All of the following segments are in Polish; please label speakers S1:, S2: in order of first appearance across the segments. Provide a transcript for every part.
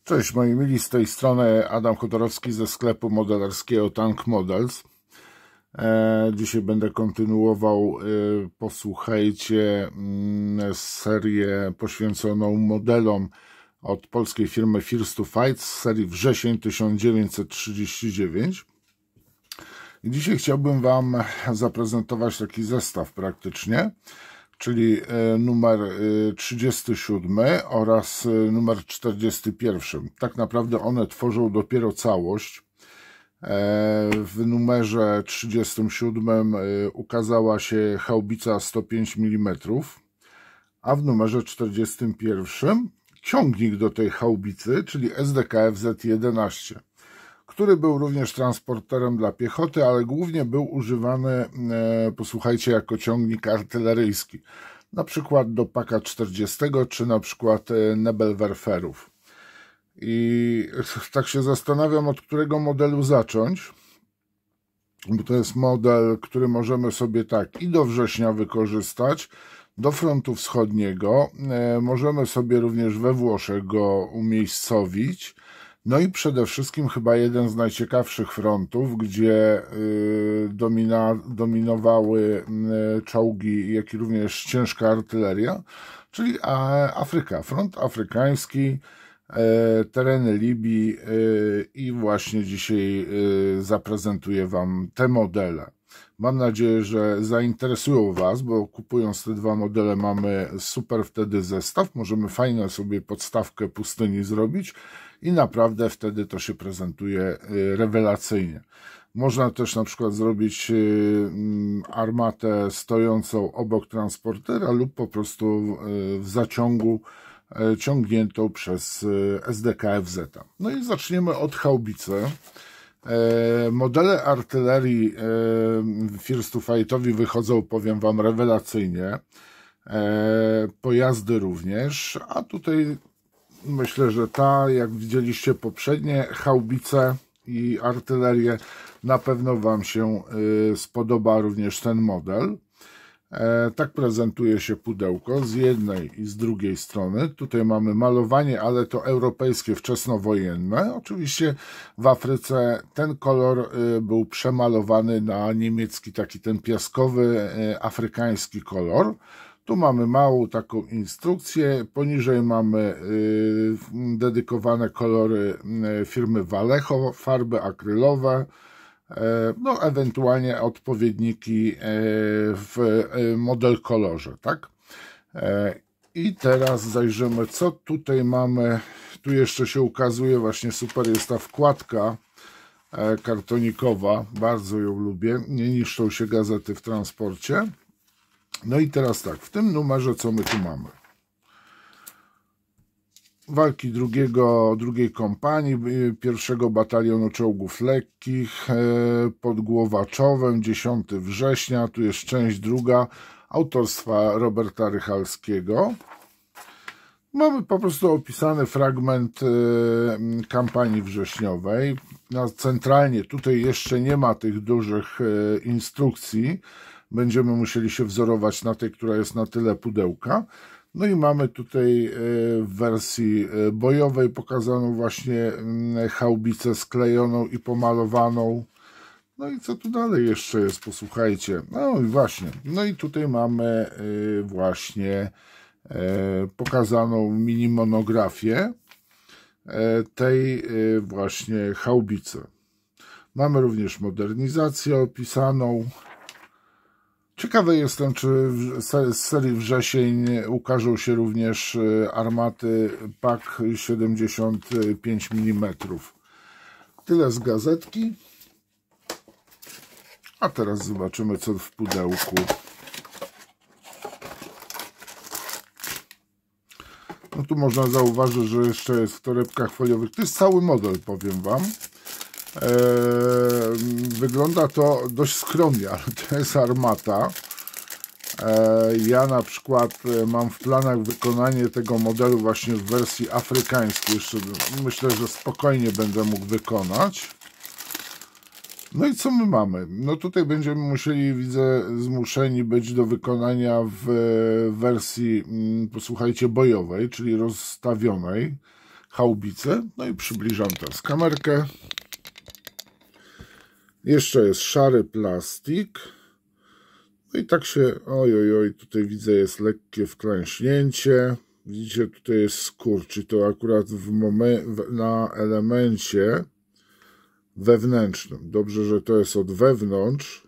S1: Cześć moi mili, z tej strony Adam Chodorowski ze sklepu modelarskiego Tank Models. Dzisiaj będę kontynuował, posłuchajcie, serię poświęconą modelom od polskiej firmy First to Fight z serii wrzesień 1939. I dzisiaj chciałbym Wam zaprezentować taki zestaw praktycznie, czyli numer 37 oraz numer 41. Tak naprawdę one tworzą dopiero całość. W numerze 37 ukazała się haubica 105 mm, a w numerze 41 ciągnik do tej haubicy, czyli SDKF Z11, który był również transporterem dla piechoty, ale głównie był używany, posłuchajcie, jako ciągnik artyleryjski, na przykład do Paka 40 czy na przykład Nebelwerferów. I tak się zastanawiam, od którego modelu zacząć, bo to jest model, który możemy sobie tak i do września wykorzystać, do frontu wschodniego, możemy sobie również we Włoszech go umiejscowić. No i przede wszystkim chyba jeden z najciekawszych frontów, gdzie dominowały czołgi, jak i również ciężka artyleria, czyli Afryka, front afrykański, tereny Libii i właśnie dzisiaj zaprezentuję Wam te modele. Mam nadzieję, że zainteresują Was, bo kupując te dwa modele mamy super wtedy zestaw, możemy fajną sobie podstawkę pustyni zrobić i naprawdę wtedy to się prezentuje rewelacyjnie. Można też na przykład zrobić armatę stojącą obok transportera lub po prostu w zaciągu ciągniętą przez SDKF-Z. No i zaczniemy od haubicy. Modele artylerii First to Fightowi wychodzą, powiem Wam, rewelacyjnie. Pojazdy również, a tutaj myślę, że jak widzieliście poprzednie haubice i artylerię, na pewno Wam się spodoba również ten model. Tak prezentuje się pudełko z jednej i z drugiej strony. Tutaj mamy malowanie, ale to europejskie, wczesnowojenne. Oczywiście w Afryce ten kolor był przemalowany na niemiecki, taki ten piaskowy, afrykański kolor. Tu mamy małą taką instrukcję. Poniżej mamy dedykowane kolory firmy Vallejo, farby akrylowe. No, ewentualnie odpowiedniki w model kolorze, tak? I teraz zajrzymy, co tutaj mamy. Tu jeszcze się ukazuje, właśnie super jest ta wkładka kartonikowa, bardzo ją lubię, nie niszczą się gazety w transporcie. No i teraz tak, w tym numerze co my tu mamy? Walki drugiej kompanii, pierwszego batalionu czołgów lekkich pod Głowaczowem, 10 września, tu jest część druga, autorstwa Roberta Rychalskiego. Mamy po prostu opisany fragment kampanii wrześniowej. Centralnie tutaj jeszcze nie ma tych dużych instrukcji, będziemy musieli się wzorować na tej, która jest na tyle pudełka. No i mamy tutaj w wersji bojowej pokazaną właśnie haubicę sklejoną i pomalowaną. No i co tu dalej jeszcze jest, posłuchajcie. No i właśnie, no i tutaj mamy właśnie pokazaną mini monografię tej właśnie haubicy. Mamy również modernizację opisaną. Ciekawy jestem, czy z serii wrzesień ukażą się również armaty Pak 75 mm. Tyle z gazetki. A teraz zobaczymy, co w pudełku. No tu można zauważyć, że jeszcze jest w torebkach foliowych. To jest cały model, powiem Wam. Wygląda to dość skromnie, ale to jest armata. Ja na przykład mam w planach wykonanie tego modelu właśnie w wersji afrykańskiej. Jeszcze myślę, że spokojnie będę mógł wykonać. No i co my mamy? No tutaj będziemy musieli, widzę, zmuszeni być do wykonania w wersji, posłuchajcie, bojowej, czyli rozstawionej. haubicy. No i przybliżam teraz kamerkę. Jeszcze jest szary plastik. No i tak się, oj, tutaj widzę, jest lekkie wklęśnięcie. Widzicie, tutaj jest skurcz, i to akurat na elemencie wewnętrznym. Dobrze, że to jest od wewnątrz,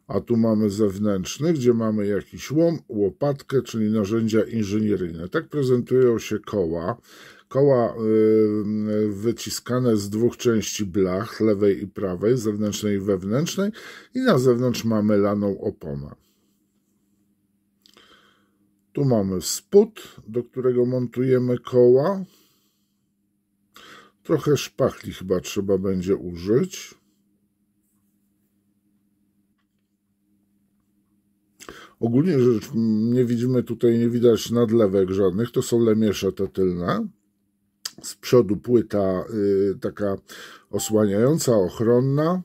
S1: a tu mamy zewnętrzny, gdzie mamy jakiś łom, łopatkę, czyli narzędzia inżynieryjne. Tak prezentują się koła. Koła wyciskane z dwóch części blach, lewej i prawej, zewnętrznej i wewnętrznej, i na zewnątrz mamy laną oponę. Tu mamy spód, do którego montujemy koła. Trochę szpachli chyba trzeba będzie użyć. Ogólnie rzecz nie widzimy tutaj, nie widać nadlewek żadnych, to są lemiesze te tylne. Z przodu płyta taka osłaniająca, ochronna.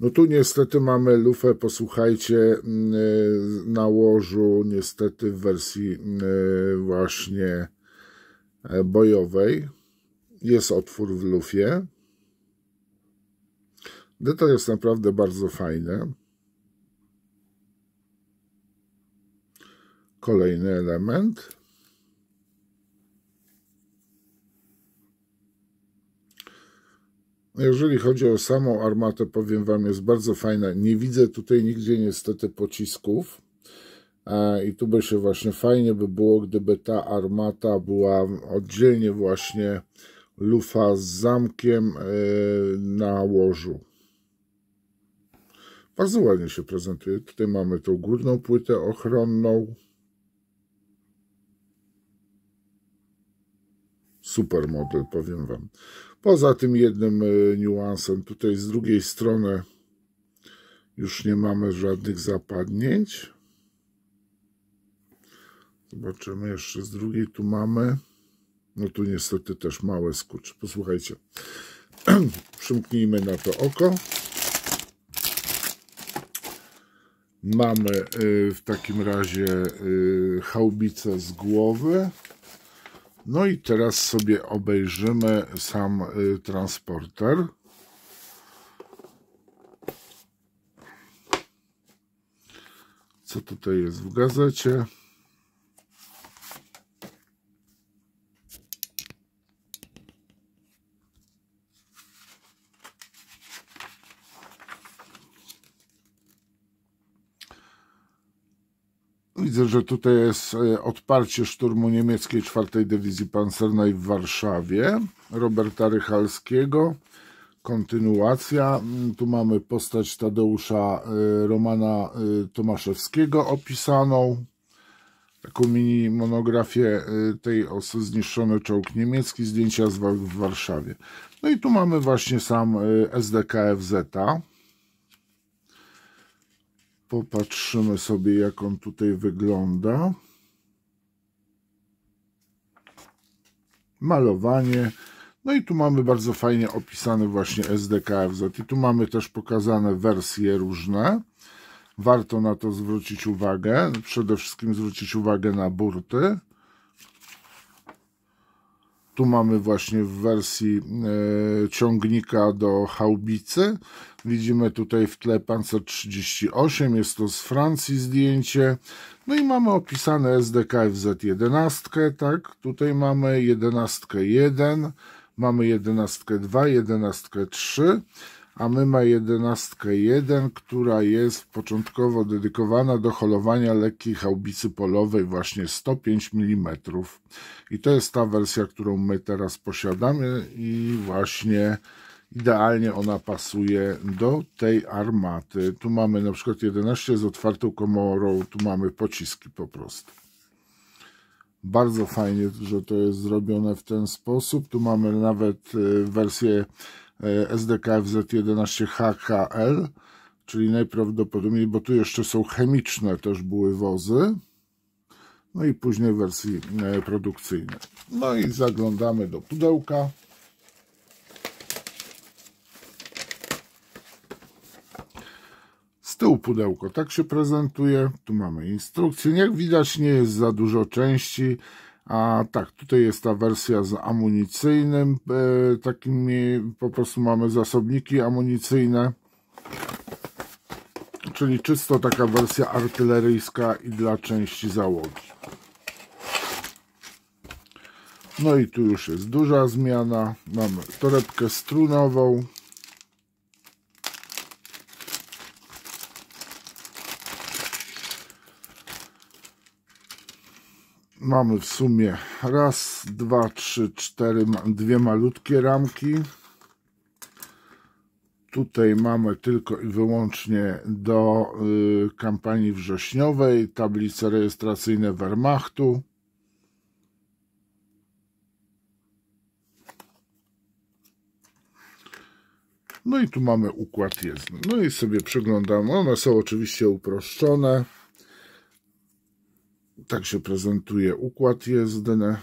S1: No tu niestety mamy lufę, posłuchajcie, na łożu, niestety w wersji właśnie bojowej. Jest otwór w lufie. Detal jest naprawdę bardzo fajny. Kolejny element. Jeżeli chodzi o samą armatę, powiem wam, jest bardzo fajna. Nie widzę tutaj nigdzie niestety pocisków. I tu by się właśnie fajnie by było, gdyby ta armata była oddzielnie właśnie lufa z zamkiem na łożu. Bardzo ładnie się prezentuje. Tutaj mamy tą górną płytę ochronną. Super model, powiem wam. Poza tym jednym niuansem, tutaj z drugiej strony już nie mamy żadnych zapadnięć. Zobaczymy jeszcze z drugiej, tu mamy. No tu niestety też małe skurcze. Posłuchajcie, przymknijmy na to oko. Mamy w takim razie haubicę z głowy. No i teraz sobie obejrzymy sam transporter. Co tutaj jest w gazecie? Widzę, że tutaj jest odparcie szturmu niemieckiej 4. Dywizji Pancernej w Warszawie, Roberta Rychalskiego, kontynuacja. Tu mamy postać Tadeusza Romana Tomaszewskiego opisaną, taką mini monografię tej osy, zniszczony czołg niemiecki, zdjęcia z walk w Warszawie. No i tu mamy właśnie sam SDKFZ. Popatrzymy sobie, jak on tutaj wygląda. Malowanie. No i tu mamy bardzo fajnie opisany właśnie SDKFZ. I tu mamy też pokazane wersje różne. Warto na to zwrócić uwagę. Przede wszystkim zwrócić uwagę na burty. Tu mamy właśnie w wersji ciągnika do haubicy. Widzimy tutaj w tle Panzer 38, jest to z Francji zdjęcie. No i mamy opisane SDKFZ 11, tak? Tutaj mamy 11 1, mamy 11 2, 11 3, a my mamy 11 1, która jest początkowo dedykowana do holowania lekkiej haubicy polowej, właśnie 105 mm. I to jest ta wersja, którą my teraz posiadamy i właśnie idealnie ona pasuje do tej armaty. Tu mamy na przykład 11 z otwartą komorą, tu mamy pociski po prostu. Bardzo fajnie, że to jest zrobione w ten sposób. Tu mamy nawet wersję SDKFZ 11 HKL, czyli najprawdopodobniej, bo tu jeszcze są chemiczne też były wozy. No i później w wersji produkcyjnej. No i zaglądamy do pudełka. Z tyłu pudełko tak się prezentuje. Tu mamy instrukcję. Jak widać, nie jest za dużo części, A tak, tutaj jest ta wersja z amunicyjnym, takimi po prostu mamy zasobniki amunicyjne, czyli czysto taka wersja artyleryjska i dla części załogi. No i tu już jest duża zmiana, mamy torebkę strunową, mamy w sumie raz, dwa, trzy, cztery, dwie malutkie ramki. Tutaj mamy tylko i wyłącznie do kampanii wrześniowej tablice rejestracyjne Wehrmachtu. No i tu mamy układ jezdny. No i sobie przeglądamy. One są oczywiście uproszczone. Tak się prezentuje układ jezdny.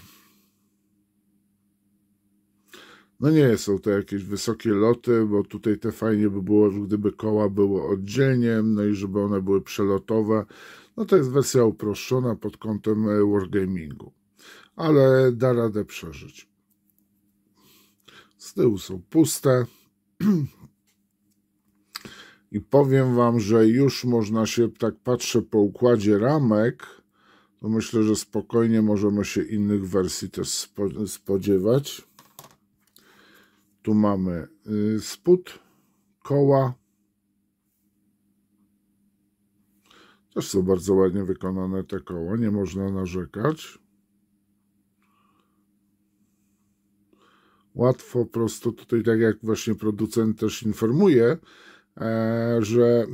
S1: No nie są to jakieś wysokie loty, bo tutaj te fajnie by było, gdyby koła były oddzielnie, no i żeby one były przelotowe. No to jest wersja uproszczona pod kątem wargamingu, ale da radę przeżyć. Z tyłu są puste. I powiem wam, że już można się, tak patrzę po układzie ramek, to myślę, że spokojnie możemy się innych wersji też spodziewać. Tu mamy spód, koła. Też są bardzo ładnie wykonane te koła, nie można narzekać. Łatwo, prosto tutaj, tak jak właśnie producent też informuje, że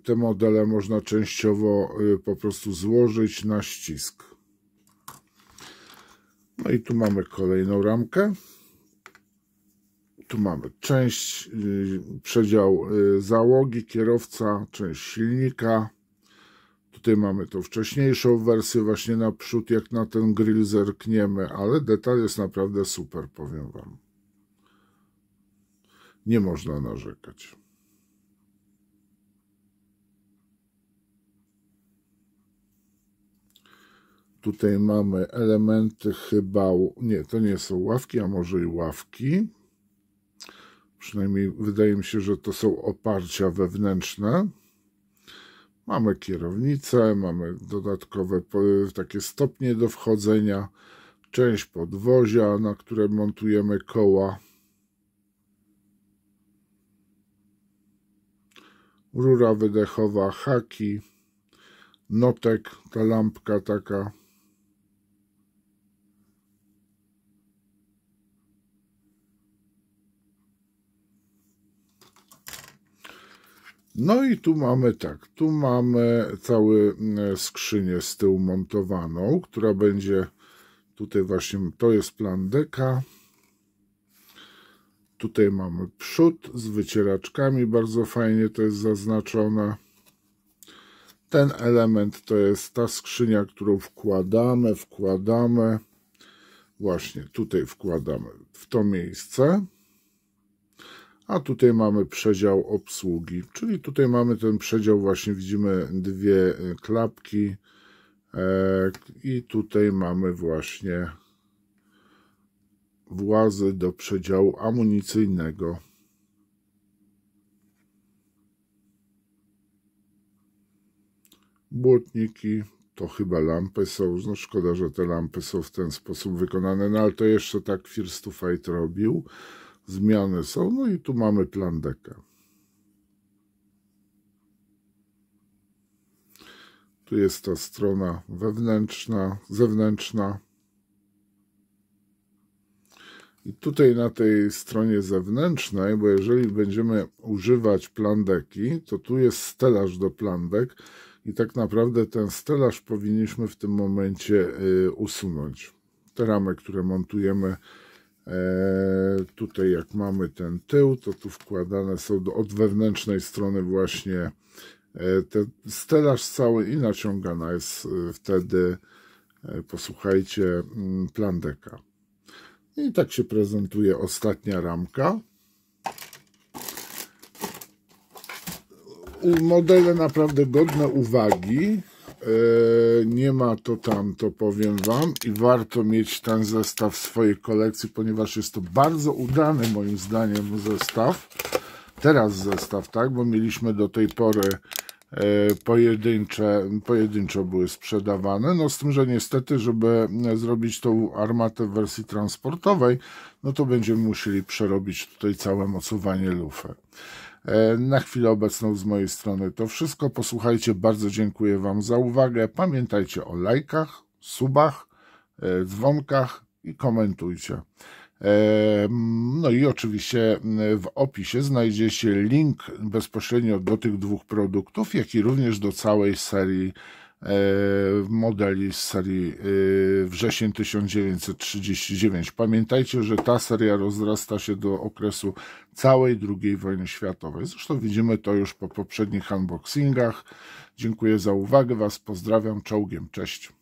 S1: te modele można częściowo po prostu złożyć na ścisk. No i tu mamy kolejną ramkę. Tu mamy część, przedział załogi, kierowca, część silnika. Tutaj mamy tą wcześniejszą wersję właśnie naprzód, jak na ten grill zerkniemy, ale detal jest naprawdę super, powiem wam. Nie można narzekać. Tutaj mamy elementy chyba, nie, to nie są ławki, a może i ławki. Przynajmniej wydaje mi się, że to są oparcia wewnętrzne. Mamy kierownicę, mamy dodatkowe takie stopnie do wchodzenia, część podwozia, na które montujemy koła. Rura wydechowa, haki, notek, ta lampka taka. No i tu mamy tak, tu mamy całą skrzynię z tyłu montowaną, która będzie tutaj właśnie, to jest plan deka. Tutaj mamy przód z wycieraczkami, bardzo fajnie to jest zaznaczone. Ten element to jest ta skrzynia, którą wkładamy, właśnie tutaj wkładamy w to miejsce. A tutaj mamy przedział obsługi, czyli tutaj mamy ten przedział, właśnie widzimy dwie klapki i tutaj mamy właśnie włazy do przedziału amunicyjnego. Błotniki, to chyba lampy są, no szkoda, że te lampy są w ten sposób wykonane, no ale to jeszcze tak First to Fight robił. Zmiany są, no i tu mamy plan deka. Tu jest ta strona wewnętrzna, zewnętrzna. I tutaj na tej stronie zewnętrznej, bo jeżeli będziemy używać plandeki, to tu jest stelaż do plandek i tak naprawdę ten stelaż powinniśmy w tym momencie usunąć. Te ramy, które montujemy tutaj, jak mamy ten tył, to tu wkładane są od wewnętrznej strony właśnie ten stelaż cały i naciągana jest wtedy, posłuchajcie, plandeka. I tak się prezentuje ostatnia ramka. Modele naprawdę godne uwagi. nie ma to tam, to powiem wam, i warto mieć ten zestaw w swojej kolekcji, ponieważ jest to bardzo udany moim zdaniem zestaw. Teraz zestaw, tak, bo mieliśmy do tej pory pojedynczo były sprzedawane, no z tym, że niestety, żeby zrobić tą armatę w wersji transportowej, no to będziemy musieli przerobić tutaj całe mocowanie lufy. Na chwilę obecną z mojej strony to wszystko. Posłuchajcie, bardzo dziękuję wam za uwagę. Pamiętajcie o lajkach, subach, dzwonkach i komentujcie. No i oczywiście w opisie znajdziecie link bezpośrednio do tych dwóch produktów, jak i również do całej serii modeli z serii wrzesień 1939. Pamiętajcie, że ta seria rozrasta się do okresu całej II wojny światowej. Zresztą widzimy to już po poprzednich unboxingach. Dziękuję za uwagę, was pozdrawiam, czołgiem, cześć.